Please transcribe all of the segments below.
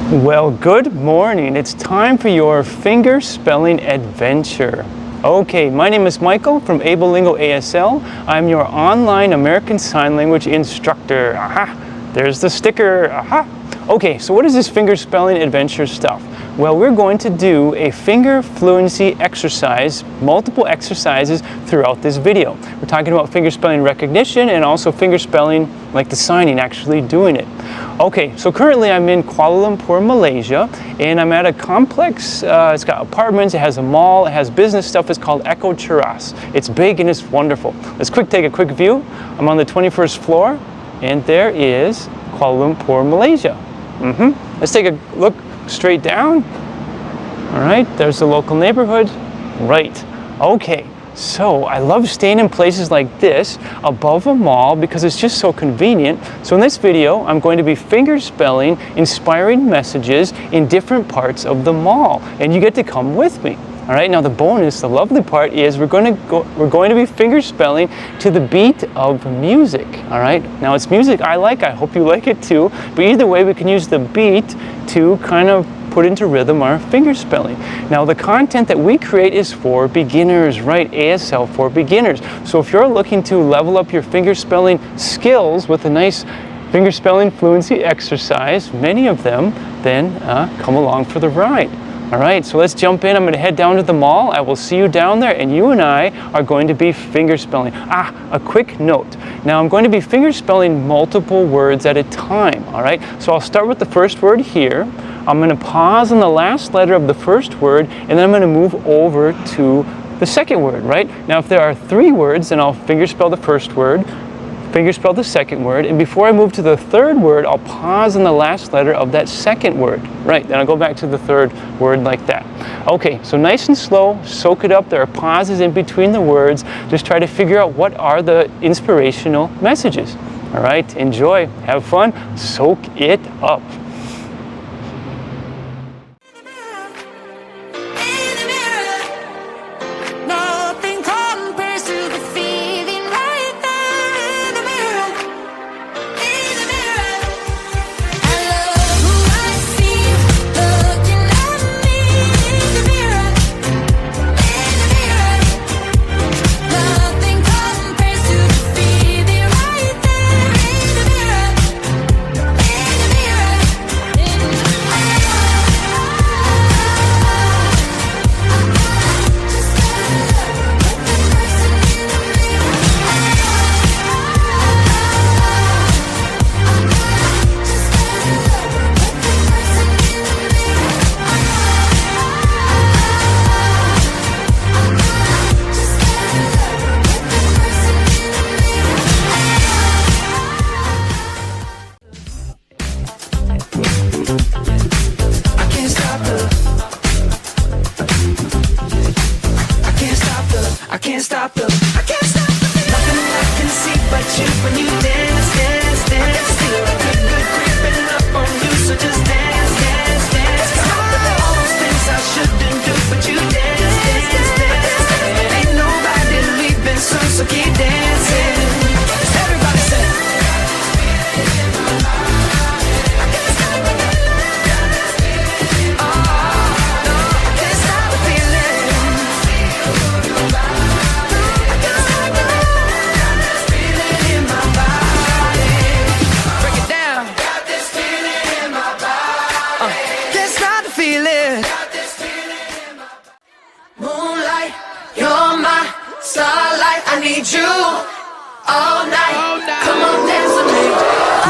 Well, good morning. It's time for your finger spelling adventure. Okay, my name is Michael from ASL Lingo ASL. I'm your online American Sign Language instructor. Aha! There's the sticker. Aha! Okay, so what is this finger spelling adventure stuff? Well, we're going to do a finger fluency exercise, multiple exercises throughout this video. We're talking about finger spelling recognition and also finger spelling like the signing, actually doing it. Okay, so currently I'm in Kuala Lumpur, Malaysia, and I'm at a complex, it's got apartments, it has a mall, it has business stuff, it's called Eco Terrace. It's big and it's wonderful. Let's take a quick view. I'm on the 21st floor, and there is Kuala Lumpur, Malaysia. Let's take a look straight down. All right, there's the local neighborhood. Right, okay. So I love staying in places like this above a mall because it's just so convenient. So in this video, I'm going to be finger spelling inspiring messages in different parts of the mall, and you get to come with me. All right, now the bonus, the lovely part is we're going to be finger spelling to the beat of music. All right, now it's music I like, I hope you like it too, but either way we can use the beat to kind of put into rhythm our finger spelling. Now the content that we create is for beginners, right? ASL for beginners. So if you're looking to level up your finger spelling skills with a nice finger spelling fluency exercise, many of them, then come along for the ride. All right, so let's jump in. I'm going to head down to the mall. I will see you down there, and you and I are going to be finger spelling. A quick note. Now I'm going to be finger spelling multiple words at a time, all right? So I'll start with the first word here. I'm going to pause on the last letter of the first word, and then I'm going to move over to the second word, right? Now if there are 3 words, then I'll finger spell the first word, finger spell the second word, and before I move to the third word, I'll pause on the last letter of that second word. Right, then I'll go back to the third word like that. Okay, so nice and slow, soak it up. There are pauses in between the words. Just try to figure out what are the inspirational messages. All right, enjoy, have fun, soak it up.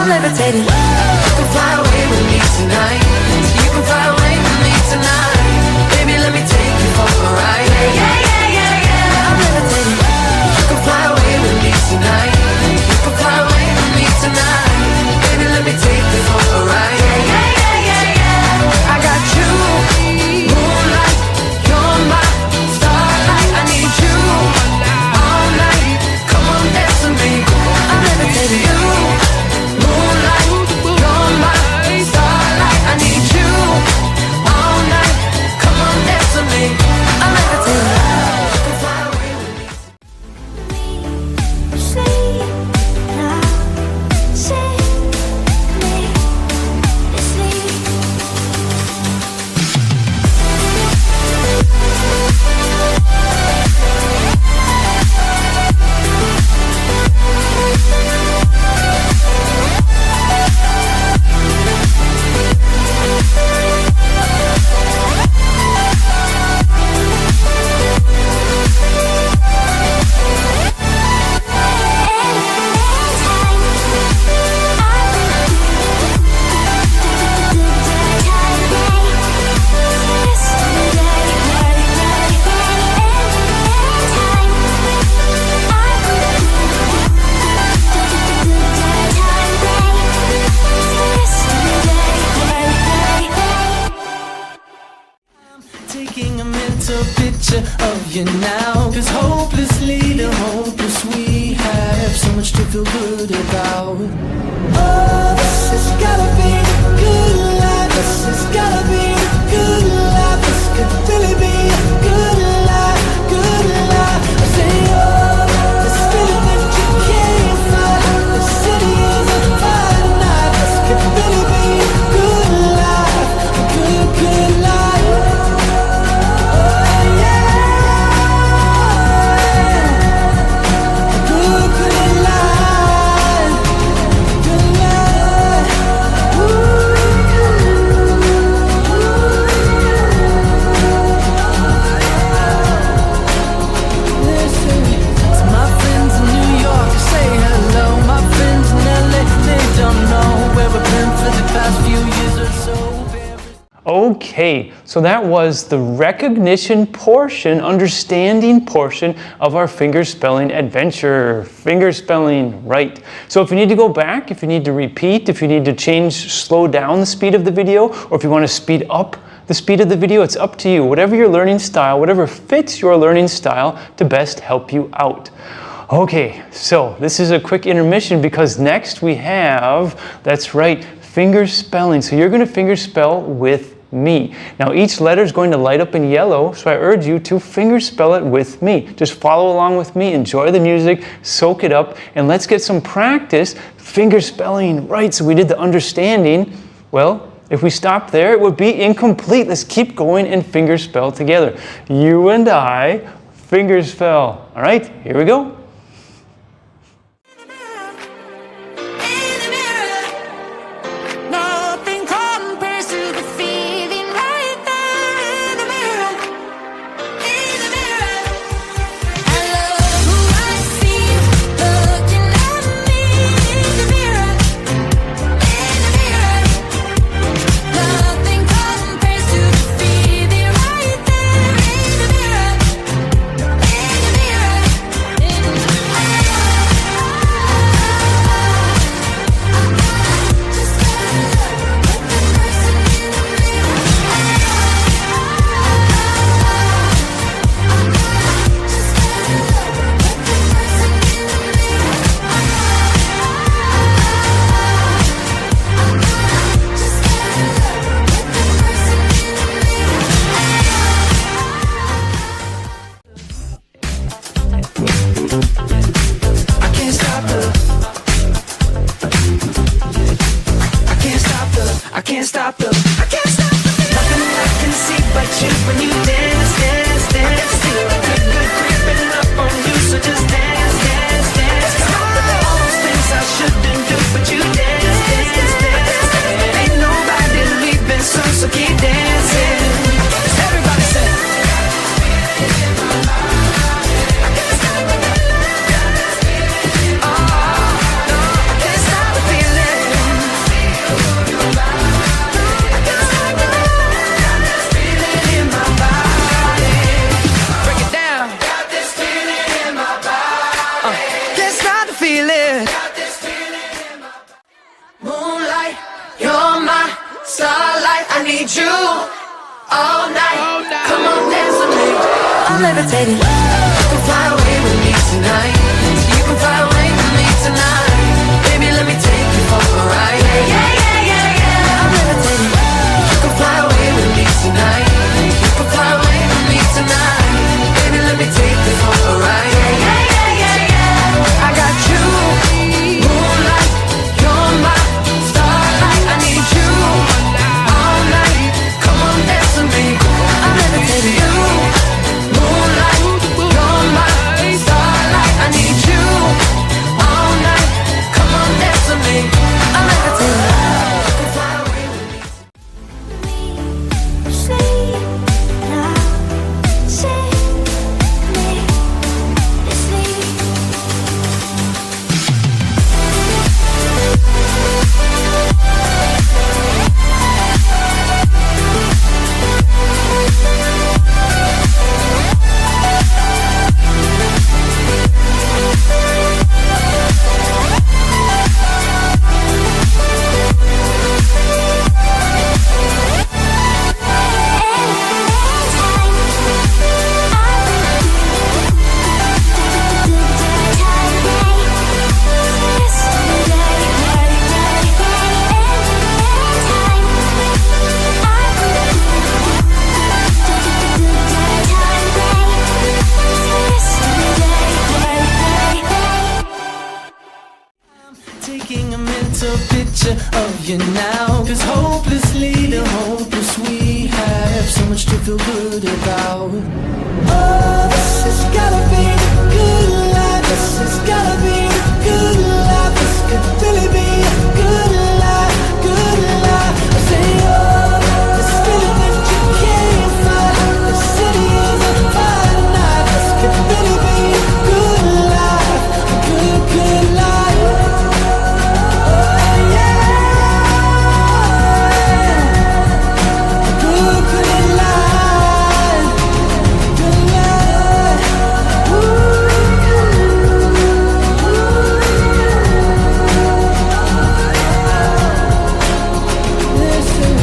Levitating. You can fly away with me tonight. You can fly away with me tonight. Baby, let me take you for a ride. I'm levitating. You can fly away with me tonight. You can fly away with me tonight. Baby, let me take you for a ride. I got you, moonlight. You're my starlight. I need you all night. Come on, dance with me. I'm levitating. You, moonlight. just a picture of you now. Cause hopelessly the hopeless we have so much to feel good about. Oh, this has gotta be a good life. This has gotta be a good life. This could really be a good life, good life. I say, oh, this feeling that you can't find. The city is a fire tonight. This could really be a good life, a good, good life. Oh, yeah. A good, good life. Good life. Listen to my friends in New York, say hello. My friends in LA, they don't know where we've been for the past few years or so. Okay, so that was the recognition portion, understanding portion of our fingerspelling adventure. Fingerspelling, right. So if you need to go back, if you need to repeat, if you need to change, slow down the speed of the video, or if you want to speed up the speed of the video, it's up to you. Whatever your learning style, whatever fits your learning style to best help you out. Okay, so this is a quick intermission because next we have, that's right, fingerspelling. So you're going to fingerspell with me. Now each letter is going to light up in yellow, so I urge you to fingerspell it with me. Just follow along with me, enjoy the music, soak it up, and let's get some practice fingerspelling. Right, so we did the understanding. Well, if we stop there, it would be incomplete. Let's keep going and fingerspell together. You and I fingerspell. All right, here we go. Nothing compares to the feeling right there in the mirror. In the mirror, I love who I see looking at me in the mirror. In the mirror, nothing compares to the feeling right there in the mirror. In the mirror, in the mirror. I can't stop the nothing I can see but you when you dance, dance, dance. Feel the good, good creeping up on you, so just dance, dance, dance. All those things I shouldn't do, but you dance, dance, dance. Ain't nobody leaving soon, so keep dancing. Everybody say. Moonlight, you're my starlight. I need you all night. Come on, dance with me. I'm levitating. You can fly away with me tonight. You can fly away with me tonight. Baby, let me take you for a ride. Yeah, yeah, yeah, yeah. I'm levitating. You can fly away with me tonight. You can fly away with me tonight. Baby, let me take you for a ride. Yeah, yeah, yeah, yeah, yeah. I got you. Moonlight, you're my starlight. I need you all night. Come on, dance with me. I'm levitating. You, moonlight, you're my starlight. I need you all night. Come on, dance with me. I'm levitating. You can fly away with me. Sleep now, save me, sleep. begin now. Cause hopelessly the hopeless we have so much to feel good about. Oh, this has gotta be the good life. This has gotta be the good life. This could really be a good life, good life. I say, oh, this feeling that you can't find. The city is on fire tonight. This could really be a good life, a good, good life. Oh, yeah. A good, good life. Good life. Listen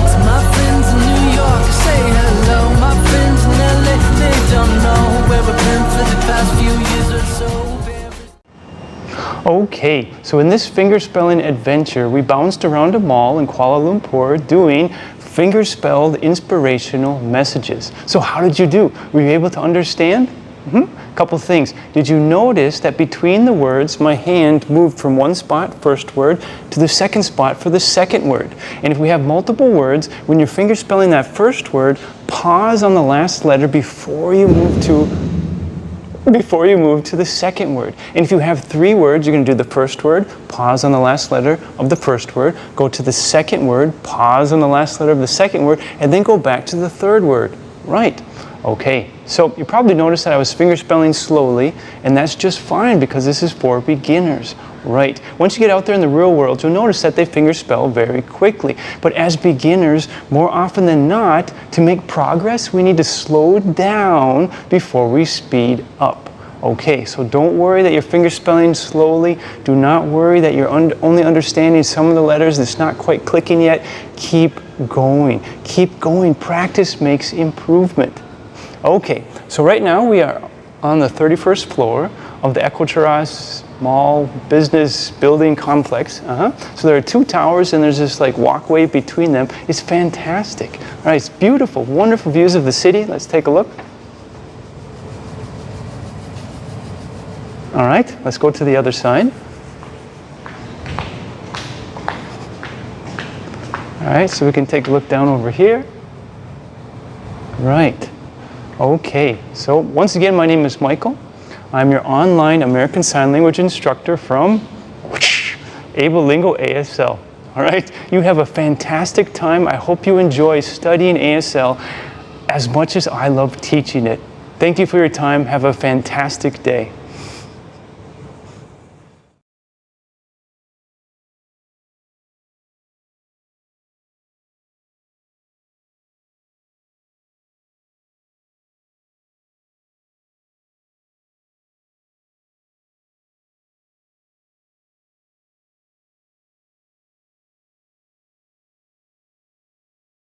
to my friends in New York, say hello. My friends in LA, they don't know where we've been for the past few years or so. Okay, so in this fingerspelling adventure, we bounced around a mall in Kuala Lumpur doing fingerspelled inspirational messages. So how did you do? Were you able to understand? Couple things. Did you notice that between the words, my hand moved from one spot, first word, to the second spot for the second word? And if we have multiple words, when you're fingerspelling that first word, pause on the last letter before you move to the second word. And if you have three words, you're going to do the first word, pause on the last letter of the first word, go to the second word, pause on the last letter of the second word, and then go back to the third word. Right. Okay, so you probably noticed that I was fingerspelling slowly, and that's just fine because this is for beginners. Right. Once you get out there in the real world, you'll notice that they fingerspell very quickly. But as beginners, more often than not, to make progress, we need to slow down before we speed up. Okay, so don't worry that you're fingerspelling slowly. Do not worry that you're only understanding some of the letters that's not quite clicking yet. Keep going. Keep going. Practice makes improvement. Okay, so right now we are on the 31st floor of the Equitrust Mall Business Building Complex. So there are two towers and there's this like walkway between them. It's fantastic. All right, it's beautiful, wonderful views of the city. Let's take a look. All right, let's go to the other side. All right, so we can take a look down over here. Right. Okay, so once again, my name is Michael. I'm your online American Sign Language instructor from ASL Lingo ASL. All right, you have a fantastic time. I hope you enjoy studying ASL as much as I love teaching it. Thank you for your time. Have a fantastic day.